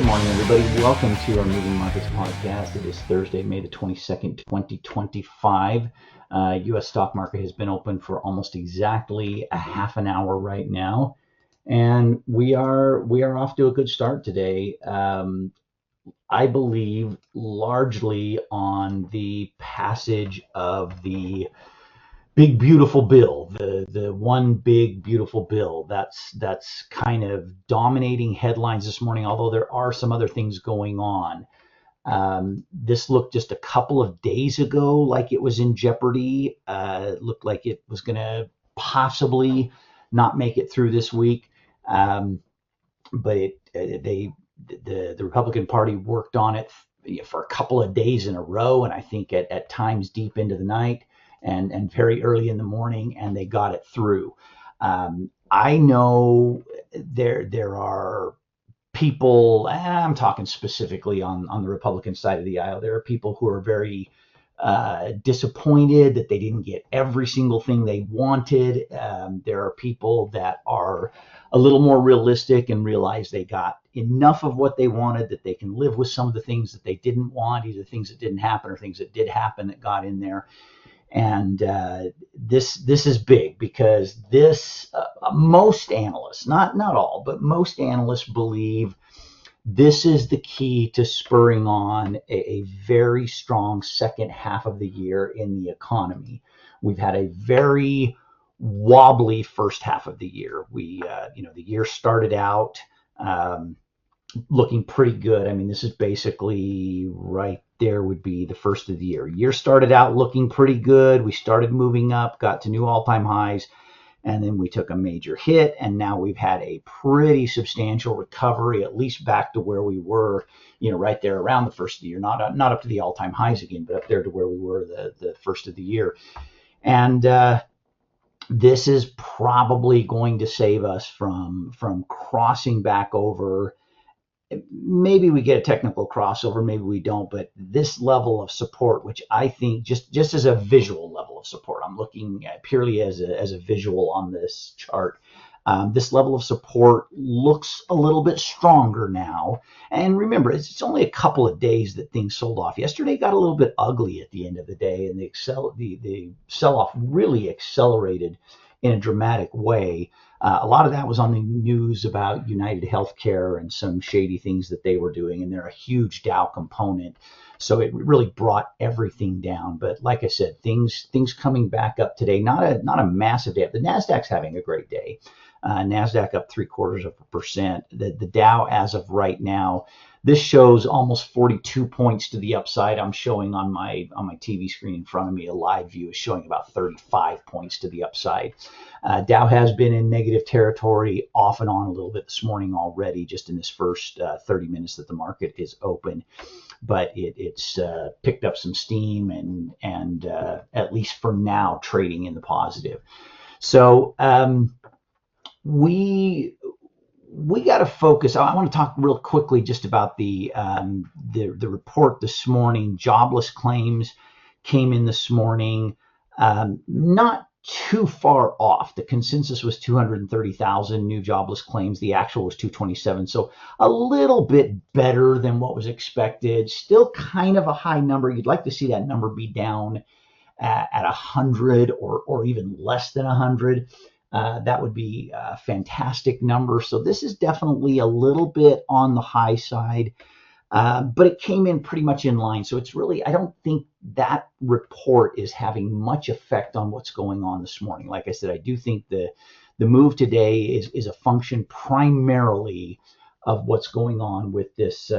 morning, everybody. Welcome to our Moving Markets podcast. It is Thursday, May the 22nd, 2025. U.S. stock market has been open for almost exactly a half an hour right now, and we are off to a good start today. I believe largely on the passage of the big beautiful bill, the one big beautiful bill. That's kind of dominating headlines this morning, although there are some other things going on. This looked just a couple of days ago like it was in jeopardy. It looked like it was going to possibly not make it through this week, but the Republican Party worked on it for a couple of days in a row, and I think at times deep into the night. And very early in the morning, and they got it through. I know there are people, I'm talking specifically on the Republican side of the aisle, there are people who are very disappointed that they didn't get every single thing they wanted. There are people that are a little more realistic and realize they got enough of what they wanted, that they can live with some of the things that they didn't want, either things that didn't happen or things that did happen that got in there. And this is big because this most analysts, not all, but most analysts believe this is the key to spurring on a very strong second half of the year in the economy. We've had a very wobbly first half of the year. The year started out looking pretty good. I mean, this is basically right there would be the first of the year. Year started out looking pretty good. We started moving up, got to new all-time highs, and then we took a major hit, and now we've had a pretty substantial recovery, at least back to where we were, right there around the first of the year. Not up to the all-time highs again, but up there to where we were the first of the year. And this is probably going to save us from crossing back over. Maybe we get a technical crossover, maybe we don't, but this level of support, which I think just as a visual level of support, I'm looking at purely as a visual on this chart. This level of support looks a little bit stronger now. And remember, it's only a couple of days that things sold off. Yesterday got a little bit ugly at the end of the day, and the sell-off really accelerated in a dramatic way. A lot of that was on the news about United Healthcare and some shady things that they were doing, and they're a huge Dow component. So it really brought everything down. But like I said, things coming back up today. Not a massive day. The Nasdaq's having a great day. Nasdaq up 0.75%. The Dow, as of right now, this shows almost 42 points to the upside. I'm showing on my TV screen in front of me, a live view is showing about 35 points to the upside. Dow has been in negative territory off and on a little bit this morning already, just in this first 30 minutes that the market is open. But it's picked up some steam and at least for now, trading in the positive. So we got to focus. I want to talk real quickly just about the report this morning. Jobless claims came in this morning, not too far off. The consensus was 230,000 new jobless claims. The actual was 227. So a little bit better than what was expected. Still kind of a high number. You'd like to see that number be down at 100 or even less than 100. That would be a fantastic number. So this is definitely a little bit on the high side, but it came in pretty much in line. So it's really, I don't think that report is having much effect on what's going on this morning. Like I said, I do think the move today is a function primarily of what's going on with this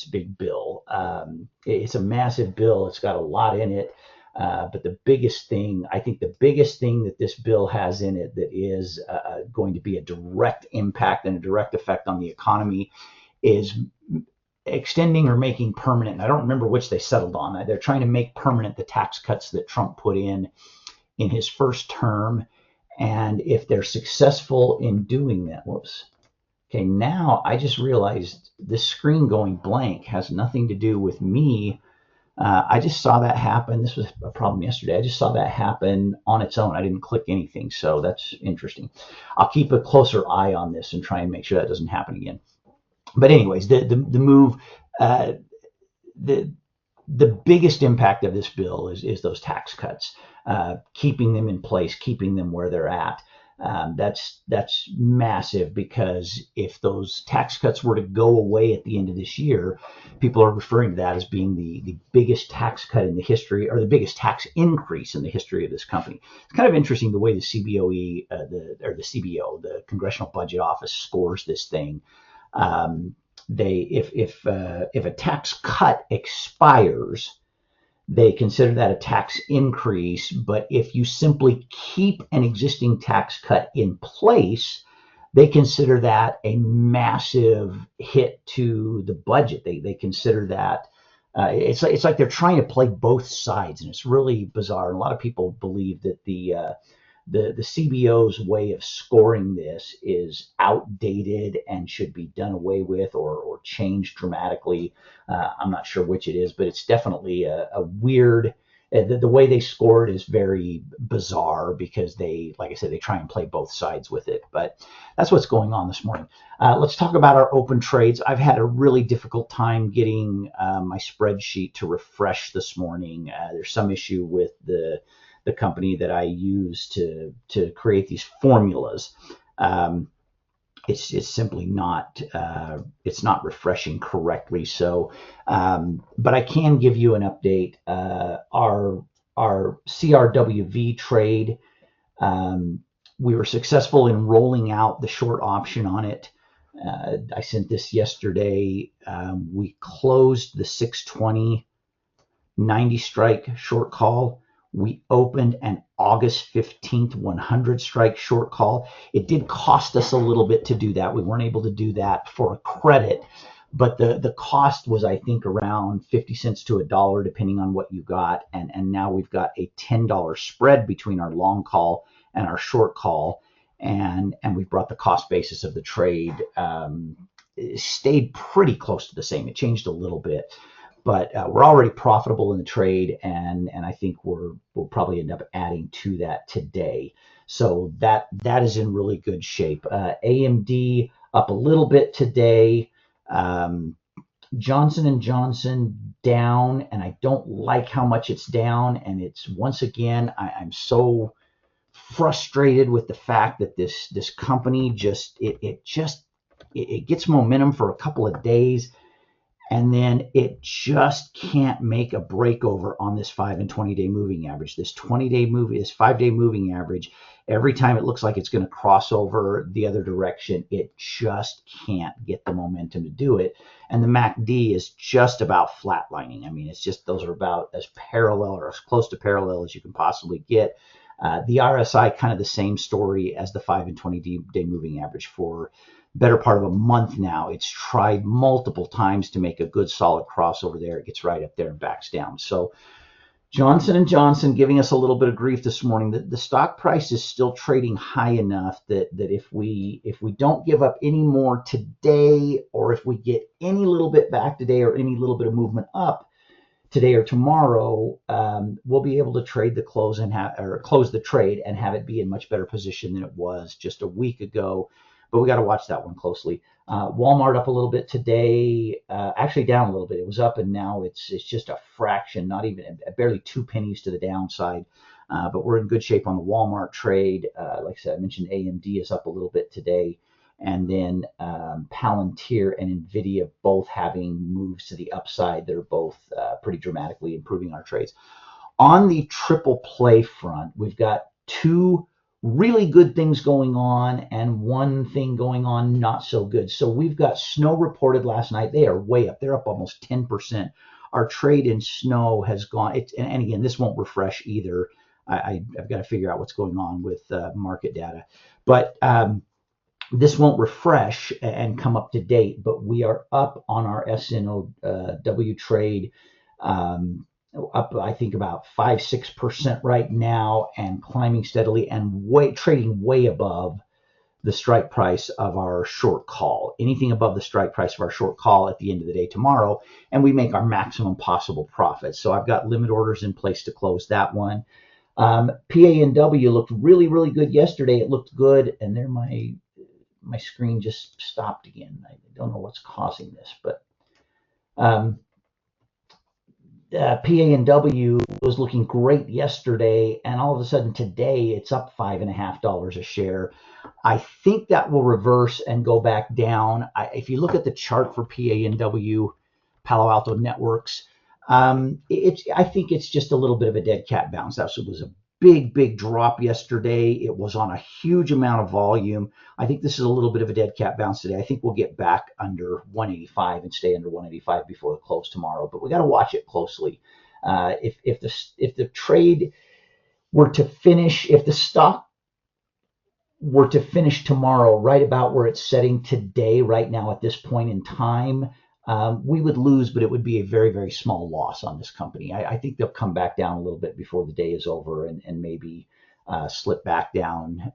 big bill. It's a massive bill. It's got a lot in it. But the biggest thing that this bill has in it that is going to be a direct impact and a direct effect on the economy is extending or making permanent. I don't remember which they settled on. They're trying to make permanent the tax cuts that Trump put in his first term. And if they're successful in doing that, Okay, now I just realized this screen going blank has nothing to do with me. I just saw that happen. This was a problem yesterday. I just saw that happen on its own. I didn't click anything, so that's interesting. I'll keep a closer eye on this and try and make sure that doesn't happen again. But anyways, the move, uh, the the biggest impact of this bill is those tax cuts, keeping them in place, keeping them where they're at. That's massive, because if those tax cuts were to go away at the end of this year, people are referring to that as being the biggest tax cut in the history, or the biggest tax increase in the history of this company. It's kind of interesting the way the CBOE, the CBO, the Congressional Budget Office, scores this thing. Um, if a tax cut expires, they consider that a tax increase. But if you simply keep an existing tax cut in place, they consider that a massive hit to the budget. They consider that it's like they're trying to play both sides, and it's really bizarre. And a lot of people believe that the CBO's way of scoring this is outdated and should be done away with, or changed dramatically. I'm not sure which it is, but it's definitely a weird. The way they score it is very bizarre, because like I said, they try and play both sides with it. But that's what's going on this morning. Let's talk about our open trades. I've had a really difficult time getting my spreadsheet to refresh this morning. There's some issue with the company that I use to create these formulas. It's simply not it's not refreshing correctly. So, but I can give you an update. Our CRWV trade, we were successful in rolling out the short option on it. I sent this yesterday. We closed the 620 90 strike short call. We opened an August 15th 100 strike short call. It did cost us a little bit to do that. We weren't able to do that for a credit, but the cost was, I think, around 50 cents to $1, depending on what you got. And now we've got a $10 spread between our long call and our short call. And we've brought the cost basis of the trade, stayed pretty close to the same. It changed a little bit. But we're already profitable in the trade, and I think we'll probably end up adding to that today. So that is in really good shape. AMD up a little bit today. Johnson & Johnson down, and I don't like how much it's down. And it's, once again, I'm so frustrated with the fact that this company it gets momentum for a couple of days, and then it just can't make a breakover on this 5 and 20-day moving average. This 5-day moving average, every time it looks like it's going to cross over the other direction, it just can't get the momentum to do it. And the MACD is just about flatlining. I mean, it's just, those are about as parallel, or as close to parallel as you can possibly get. The RSI, kind of the same story as the 5 and 20-day moving average for better part of a month now. It's tried multiple times to make a good solid crossover there. It gets right up there and backs down. So Johnson & Johnson giving us a little bit of grief this morning. The stock price is still trading high enough that if we don't give up any more today, or if we get any little bit back today, or any little bit of movement up today or tomorrow, we'll be able to trade the close close the trade and have it be in much better position than it was just a week ago. But we got to watch that one closely. Walmart up a little bit today, actually down a little bit. It was up, and now it's just a fraction, not even, barely 2 pennies to the downside. But we're in good shape on the Walmart trade. Like I said, I mentioned AMD is up a little bit today, and then Palantir and Nvidia both having moves to the upside. They're both pretty dramatically improving our trades. On the triple play front, we've got two really good things going on, and one thing going on not so good. So we've got snow reported last night. They are way up. They're up almost 10%. Our trade in snow has gone, and again, this won't refresh either. I've got to figure out what's going on with market data. But this won't refresh and come up to date, but we are up on our SNOW trade, up, I think, about 5-6% right now, and climbing steadily, and trading way above the strike price of our short call. Anything above the strike price of our short call at the end of the day tomorrow, and we make our maximum possible profit. So I've got limit orders in place to close that one. PANW looked really, really good yesterday. It looked good, and there my my screen just stopped again. I don't know what's causing this, but um, PA&W was looking great yesterday, and all of a sudden today it's up $5.50 a share. I think that will reverse and go back down. If you look at the chart for PA&W, Palo Alto Networks, I think it's just a little bit of a dead cat bounce. That was a big drop yesterday. It was on a huge amount of volume. I think this is a little bit of a dead cat bounce today. I think we'll get back under 185 and stay under 185 before the close tomorrow. But we got to watch it closely. If the trade were to finish, if the stock were to finish tomorrow right about where it's setting today, right now at this point in time, we would lose, but it would be a very small loss on this company. I think they'll come back down a little bit before the day is over and maybe slip back down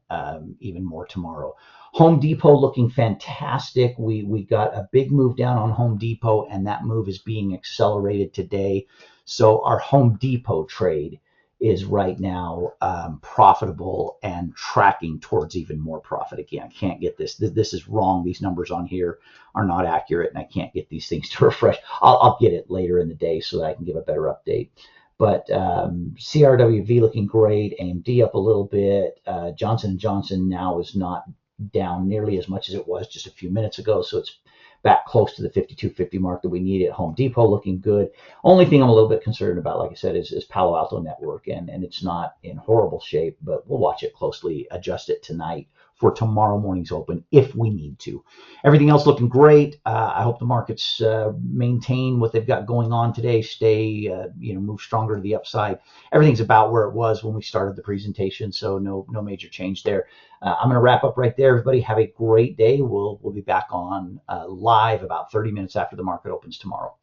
even more tomorrow. Home Depot looking fantastic. We got a big move down on Home Depot, and that move is being accelerated today. So our Home Depot trade is right now profitable and tracking towards even more profit. Again, I can't get this. This is wrong. These numbers on here are not accurate, and I can't get these things to refresh. I'll get it later in the day so that I can give a better update. But CRWV looking great. AMD up a little bit. Johnson & Johnson now is not down nearly as much as it was just a few minutes ago, so it's back close to the 52.50 mark that we need at Home Depot, looking good. Only thing I'm a little bit concerned about, like I said, is Palo Alto Network, and it's not in horrible shape, but we'll watch it closely, adjust it tonight for tomorrow morning's open if we need to. Everything else looking great. I hope the markets maintain what they've got going on today, stay, move stronger to the upside. Everything's about where it was when we started the presentation, so no major change there. I'm going to wrap up right there. Everybody have a great day. We'll be back on live about 30 minutes after the market opens tomorrow.